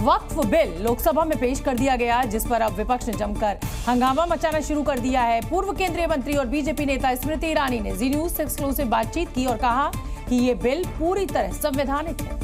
वक्फ bill Lok Sabha में पेश कर दिया गया, जिस पर अब विपक्ष ने जमकर हंगामा मचाना शुरू कर दिया है। पूर्व केंद्रीय मंत्री और बीजेपी नेता स्मृति ईरानी ने जी न्यूज से एक्सक्लूसिव बातचीत की और कहा कि ये बिल पूरी तरह संवैधानिक है।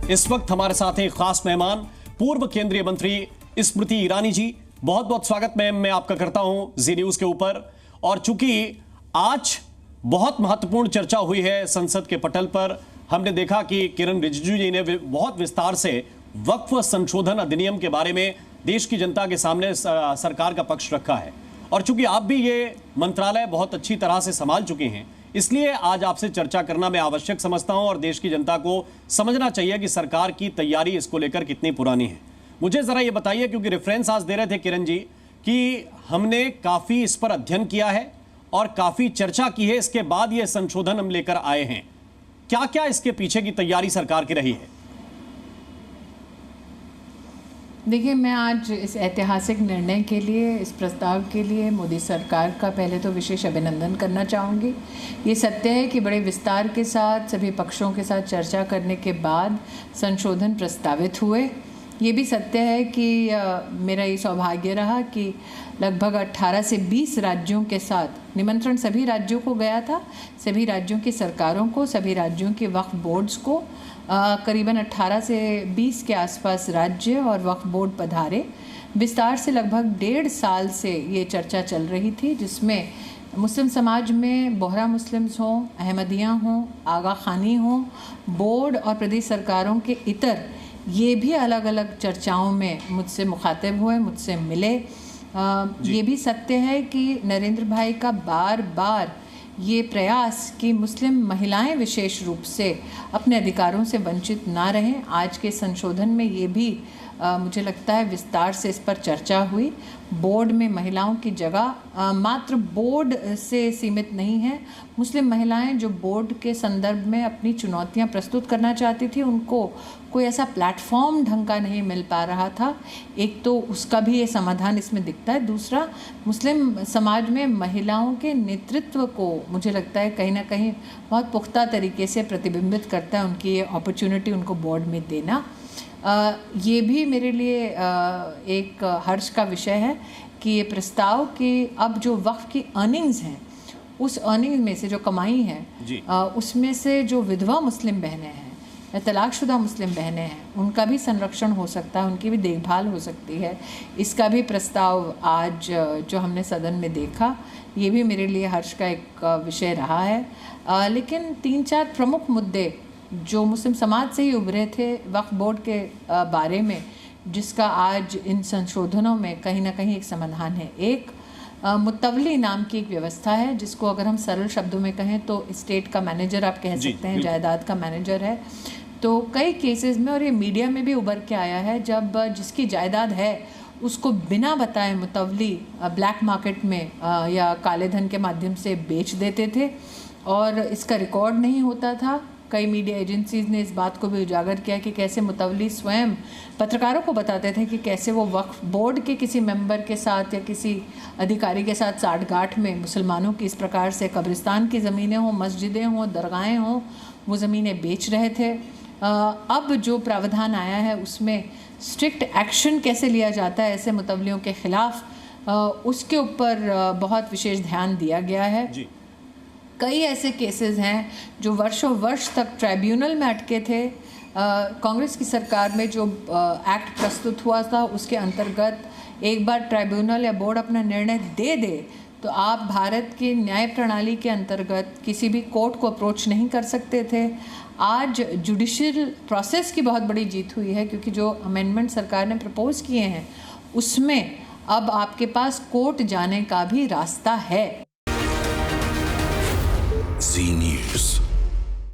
इस वक्त हमारे साथ एक खास मेहमान पूर्व केंद्रीय मंत्री स्मृति ईरानी जी। बहुत बहुत स्वागत मैं आपका करता हूं जी न्यूज के ऊपर। और चूंकि आज बहुत महत्वपूर्ण चर्चा हुई है संसद के पटल पर, हमने देखा कि किरण रिजिजू जी ने बहुत विस्तार से वक्फ संशोधन अधिनियम के बारे में देश की जनता के सामने सरकार का पक्ष रखा है। और चूंकि आप भी ये मंत्रालय बहुत अच्छी तरह से संभाल चुके हैं, इसलिए आज आपसे चर्चा करना मैं आवश्यक समझता हूं और देश की जनता को समझना चाहिए कि सरकार की तैयारी इसको लेकर कितनी पुरानी है। मुझे जरा ये बताइए, क्योंकि रेफरेंस आज दे रहे थे किरण जी कि हमने काफी इस पर अध्ययन किया है और काफी चर्चा की है, इसके बाद ये संशोधन हम लेकर आए हैं। क्या क्या इसके पीछे की तैयारी सरकार की रही है? देखिए, मैं आज इस ऐतिहासिक निर्णय के लिए, इस प्रस्ताव के लिए मोदी सरकार का पहले तो विशेष अभिनंदन करना चाहूँगी। ये सत्य है कि बड़े विस्तार के साथ सभी पक्षों के साथ चर्चा करने के बाद संशोधन प्रस्तावित हुए। ये भी सत्य है कि मेरा ये सौभाग्य रहा कि लगभग 18 से 20 राज्यों के साथ निमंत्रण सभी राज्यों को गया था, सभी राज्यों की सरकारों को, सभी राज्यों के वक्फ बोर्ड्स को, करीबन 18 से 20 के आसपास राज्य और वक्फ बोर्ड पधारे। विस्तार से लगभग 1.5 साल से ये चर्चा चल रही थी, जिसमें मुस्लिम समाज में बोहरा मुस्लिम्स हों, अहमदियाँ हों, आगा खानी हों, बोर्ड और प्रदेश सरकारों के इतर, ये भी अलग अलग चर्चाओं में मुझसे मुखातिब हुए, मुझसे मिले। ये भी सत्य है कि नरेंद्र भाई का बार बार ये प्रयास कि मुस्लिम महिलाएं विशेष रूप से अपने अधिकारों से वंचित ना रहें, आज के संशोधन में ये भी मुझे लगता है विस्तार से इस पर चर्चा हुई। बोर्ड में महिलाओं की जगह मात्र बोर्ड से सीमित नहीं है। मुस्लिम महिलाएं जो बोर्ड के संदर्भ में अपनी चुनौतियां प्रस्तुत करना चाहती थी, उनको कोई ऐसा प्लेटफॉर्म ढंग का नहीं मिल पा रहा था। एक तो उसका भी ये समाधान इसमें दिखता है। दूसरा, मुस्लिम समाज में महिलाओं के नेतृत्व को मुझे लगता है कहीं ना कहीं बहुत पुख्ता तरीके से प्रतिबिंबित करता है, उनकी ये अपॉर्चुनिटी उनको बोर्ड में देना। ये भी मेरे लिए एक हर्ष का विषय है कि ये प्रस्ताव कि अब जो वक्फ की अर्निंग्स हैं, उस अर्निंग में से जो कमाई है उसमें से जो विधवा मुस्लिम बहनें हैं या तलाकशुदा मुस्लिम बहनें हैं, उनका भी संरक्षण हो सकता है, उनकी भी देखभाल हो सकती है। इसका भी प्रस्ताव आज जो हमने सदन में देखा, ये भी मेरे लिए हर्ष का एक विषय रहा है। लेकिन 3-4 प्रमुख मुद्दे जो मुस्लिम समाज से ही उभरे थे वक्फ बोर्ड के बारे में, जिसका आज इन संशोधनों में कहीं ना कहीं एक समाधान है। एक मुतवली नाम की एक व्यवस्था है, जिसको अगर हम सरल शब्दों में कहें तो स्टेट का मैनेजर आप कह सकते हैं, जायदाद का मैनेजर है। तो कई केसेस में, और ये मीडिया में भी उभर के आया है, जब जिसकी जायदाद है उसको बिना बताए मुतवली ब्लैक मार्केट में या काले धन के माध्यम से बेच देते थे और इसका रिकॉर्ड नहीं होता था। कई मीडिया एजेंसीज ने इस बात को भी उजागर किया कि कैसे मुतवली स्वयं पत्रकारों को बताते थे कि कैसे वो वक्फ बोर्ड के किसी मेंबर के साथ या किसी अधिकारी के साथ साठगांठ में मुसलमानों की इस प्रकार से कब्रिस्तान की ज़मीनें हों, मस्जिदें हों, दरगाहें हों, वो ज़मीनें बेच रहे थे। अब जो प्रावधान आया है उसमें स्ट्रिक्ट एक्शन कैसे लिया जाता है ऐसे मुतवलियों के ख़िलाफ़, उसके ऊपर बहुत विशेष ध्यान दिया गया है। कई ऐसे केसेस हैं जो वर्षों वर्ष तक ट्राइब्यूनल में अटके थे। कांग्रेस की सरकार में जो एक्ट प्रस्तुत हुआ था, उसके अंतर्गत एक बार ट्राइब्यूनल या बोर्ड अपना निर्णय दे दे तो आप भारत की न्याय प्रणाली के अंतर्गत किसी भी कोर्ट को अप्रोच नहीं कर सकते थे। आज जुडिशियल प्रोसेस की बहुत बड़ी जीत हुई है, क्योंकि जो अमेंडमेंट सरकार ने प्रपोज किए हैं उसमें अब आपके पास कोर्ट जाने का भी रास्ता है। जी